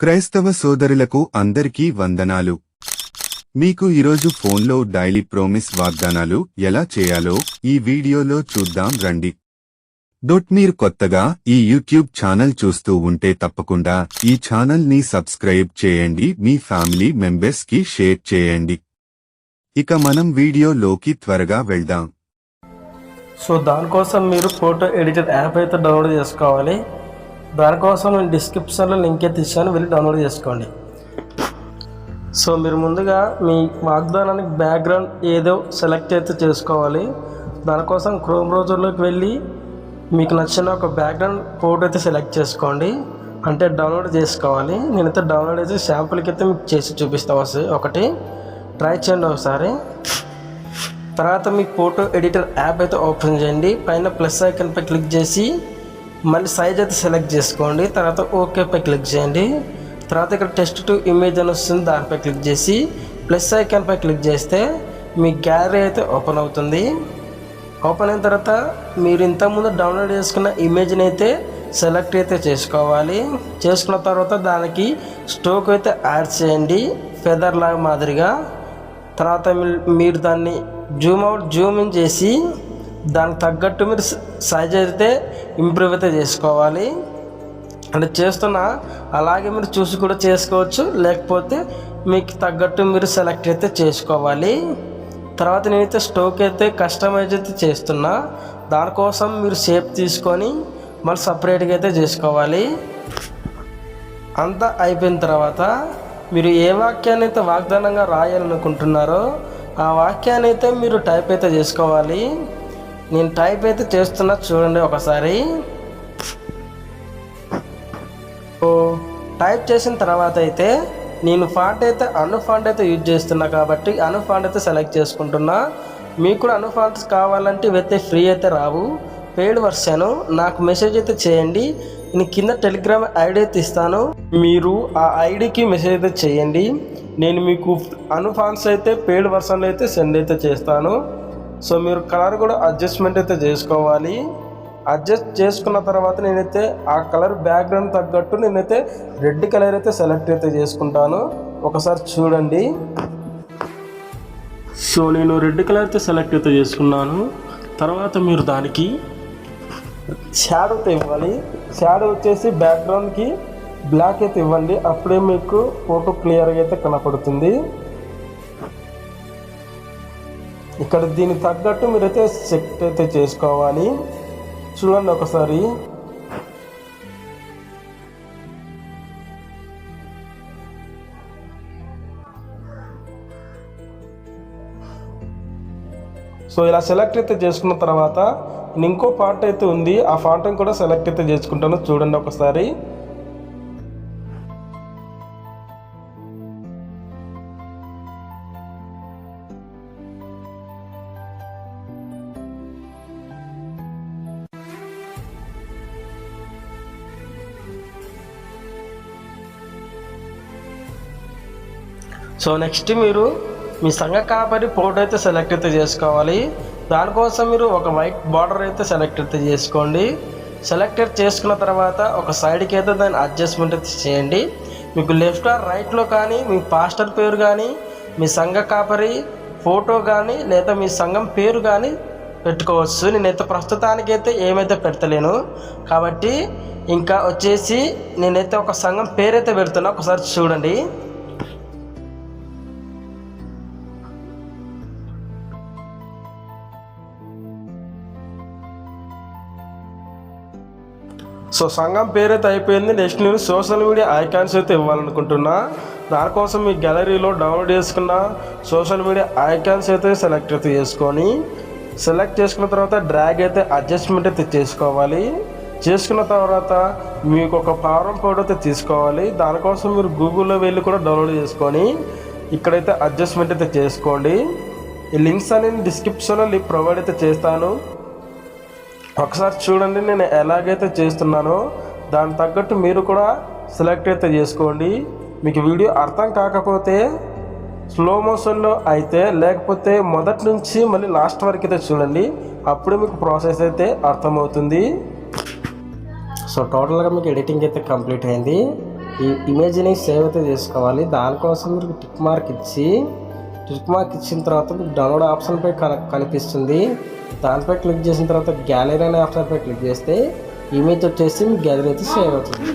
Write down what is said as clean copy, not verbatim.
క్రైస్తవ సోదరులకు అందరికీ వందనాలు. మీకు ఈరోజు ఫోన్లో డైలీ ప్రామిస్ వాగ్దానాలు ఎలా చేయాలో ఈ వీడియోలో చూద్దాం రండి. మీరు కొత్తగా ఈ యూట్యూబ్ ఛానల్ చూస్తూ ఉంటే తప్పకుండా ఈ ఛానల్ ని సబ్స్క్రైబ్ చేయండి, మీ ఫ్యామిలీ మెంబర్స్ కి షేర్ చేయండి. ఇక మనం వీడియోలోకి త్వరగా వెళ్దాం. సో దానికోసం మీరు ఫోటో ఎడిటర్ యాప్ అయితే డౌన్లోడ్ చేసుకోవాలి. దానికోసం నేను డిస్క్రిప్షన్లో లింక్ అయితే ఇచ్చాను, వెళ్ళి డౌన్లోడ్ చేసుకోండి. సో మీరు ముందుగా మీ వాగ్దానానికి బ్యాక్గ్రౌండ్ ఏదో సెలెక్ట్ అయితే చేసుకోవాలి. దానికోసం క్రోమ్ బ్రౌజర్లోకి వెళ్ళి మీకు నచ్చిన ఒక బ్యాక్గ్రౌండ్ ఫోటో అయితే సెలెక్ట్ చేసుకోండి, అంటే డౌన్లోడ్ చేసుకోవాలి. నేనైతే డౌన్లోడ్ అయితే శాంపుల్కి అయితే మీకు చేసి చూపిస్తాను. ఒకటి ట్రై చేయండి ఒకసారి. తర్వాత మీ ఫోటో ఎడిటర్ యాప్ అయితే ఓపెన్ చేయండి. పైన ప్లస్ ఐకాన్పై క్లిక్ చేసి మళ్ళీ సైజ్ అయితే సెలెక్ట్ చేసుకోండి. తర్వాత ఓకేపై క్లిక్ చేయండి. తర్వాత ఇక్కడ టెస్ట్ టు ఇమేజ్ అని వస్తుంది, దానిపై క్లిక్ చేసి ప్లస్ ఐకాన్పై క్లిక్ చేస్తే మీ గ్యాలరీ అయితే ఓపెన్ అవుతుంది. ఓపెన్ అయిన తర్వాత మీరు ఇంతకుముందు డౌన్లోడ్ చేసుకున్న ఇమేజ్ని అయితే సెలెక్ట్ అయితే చేసుకోవాలి. చేసుకున్న తర్వాత దానికి స్ట్రోక్ అయితే యాడ్ చేయండి, ఫెదర్ లాగా మాదిరిగా. తర్వాత మీరు దాన్ని జూమ్ అవుట్ జూమ్ ఇన్ చేసి దానికి తగ్గట్టు మీరు సైజ్ అయితే ఇంప్రూవ్ అయితే చేసుకోవాలి. అంటే చేస్తున్నా అలాగే మీరు చూసి కూడా చేసుకోవచ్చు, లేకపోతే మీకు తగ్గట్టు మీరు సెలెక్ట్ అయితే చేసుకోవాలి. తర్వాత నేనైతే స్ట్రోక్ అయితే కస్టమైజ్ అయితే చేస్తున్నా. దానికోసం మీరు షేప్ తీసుకొని మళ్ళీ సపరేట్గా అయితే చేసుకోవాలి. అంతా అయిపోయిన తర్వాత మీరు ఏ వాక్యాన్ని అయితే వాగ్దానంగా రాయాలనుకుంటున్నారో ఆ వాక్యాన్ని అయితే మీరు టైప్ అయితే చేసుకోవాలి. నేను టైప్ అయితే చేస్తున్నా, చూడండి ఒకసారి. టైప్ చేసిన తర్వాత అయితే నేను ఫాంట్ అయితే అను ఫాంట్ అయితే యూజ్ చేస్తున్నా కాబట్టి అను ఫాంట్ అయితే సెలెక్ట్ చేసుకుంటున్నా. మీకు కూడా అను ఫాంట్స్ కావాలంటే ఇవైతే ఫ్రీ అయితే రావు, పెయిడ్ వర్షన్. నాకు మెసేజ్ అయితే చేయండి, నేను కింద టెలిగ్రామ్ ఐడి అయితే ఇస్తాను, మీరు ఆ ఐడికి మెసేజ్ అయితే చేయండి. నేను మీకు అను ఫాంట్స్ అయితే పెయిడ్ వర్షన్లో అయితే సెండ్ అయితే చేస్తాను. సో మీరు కలర్ కూడా అడ్జస్ట్మెంట్ అయితే చేసుకోవాలి. అడ్జస్ట్ చేసుకున్న తర్వాత నేనైతే ఆ కలర్ బ్యాక్గ్రౌండ్ తగ్గట్టు నేనైతే రెడ్ కలర్ అయితే సెలెక్ట్ అయితే చేసుకుంటాను. ఒకసారి చూడండి. సో నేను రెడ్ కలర్ అయితే సెలెక్ట్ అయితే చేసుకున్నాను. తర్వాత మీరు దానికి షాడో అయితే ఇవ్వాలి. షాడో వచ్చేసి బ్యాక్గ్రౌండ్కి బ్లాక్ అయితే ఇవ్వండి, అప్పుడే మీకు ఫోటో క్లియర్గా అయితే కనపడుతుంది. ఇక్కడ దీనికి తగ్గట్టు మీరైతే సెట్ అయితే చేసుకోవాలి. చూడండి ఒకసారి. సో ఇలా సెలెక్ట్ అయితే చేసుకున్న తర్వాత ఇంకో ఫాంట్ అయితే ఉంది, ఆ ఫాంట్ని కూడా సెలెక్ట్ అయితే చేసుకుంటాను. చూడండి ఒకసారి. సో నెక్స్ట్ మీరు మీ సంఘ కాపరి ఫోటో అయితే సెలెక్ట్ అయితే చేసుకోవాలి. దానికోసం మీరు ఒక వైట్ బార్డర్ అయితే సెలెక్ట్ అయితే చేసుకోండి. సెలెక్ట్ చేసుకున్న తర్వాత ఒక సైడ్కి అయితే దాన్ని అడ్జస్ట్మెంట్ అయితే చేయండి. మీకు లెఫ్ట్ ఆర్ రైట్లో కానీ మీ పాస్టర్ పేరు కానీ మీ సంఘ కాపరి ఫోటో కానీ లేదా మీ సంఘం పేరు కానీ పెట్టుకోవచ్చు. నేనైతే ప్రస్తుతానికైతే ఏమైతే పెడతలేను కాబట్టి ఇంకా వచ్చేసి నేనైతే ఒక సంఘం పేరైతే పెడుతున్నా, ఒకసారి చూడండి. సో సంఘం పేరు అయితే అయిపోయింది. నెక్స్ట్ నేను సోషల్ మీడియా ఐకాన్స్ అయితే ఇవ్వాలనుకుంటున్నా. దానికోసం మీ గ్యాలరీలో డౌన్లోడ్ చేసుకున్న సోషల్ మీడియా ఐకాన్స్ అయితే సెలెక్ట్ అయితే చేసుకొని సెలెక్ట్ చేసుకున్న తర్వాత డ్రాగ్ అయితే అడ్జస్ట్మెంట్ అయితే చేసుకోవాలి. చేసుకున్న తర్వాత మీకు ఒక ఫారం ఫోటో అయితే తీసుకోవాలి. దానికోసం మీరు గూగుల్లో వెళ్ళి కూడా డౌన్లోడ్ చేసుకొని ఇక్కడైతే అడ్జస్ట్మెంట్ అయితే చేసుకోండి. ఈ లింక్స్ అనేది డిస్క్రిప్షన్లో ప్రొవైడ్ అయితే చేస్తాను, ఒకసారి చూడండి. నేను ఎలాగైతే చేస్తున్నానో దానికి తగ్గట్టు మీరు కూడా సెలెక్ట్ అయితే చేసుకోండి. మీకు వీడియో అర్థం కాకపోతే స్లో మోషన్లో అయితే, లేకపోతే మొదటి నుంచి మళ్ళీ లాస్ట్ వరకు అయితే చూడండి, అప్పుడు మీకు ప్రాసెస్ అయితే అర్థమవుతుంది. సో టోటల్గా మీకు ఎడిటింగ్ అయితే కంప్లీట్ అయింది. ఈ ఇమేజ్ని సేవ్ అయితే చేసుకోవాలి. దానికోసం మీరు టిక్ మార్క్ ఇచ్చిన తర్వాత మీకు డౌన్లోడ్ ఆప్షన్పై కనిపిస్తుంది. దానిపై క్లిక్ చేసిన తర్వాత గ్యాలరీ అనే ఆప్షన్పై క్లిక్ చేస్తే ఇమేజ్ వచ్చేసి మీ గ్యాలరీ అయితే సేవ్ అవుతుంది.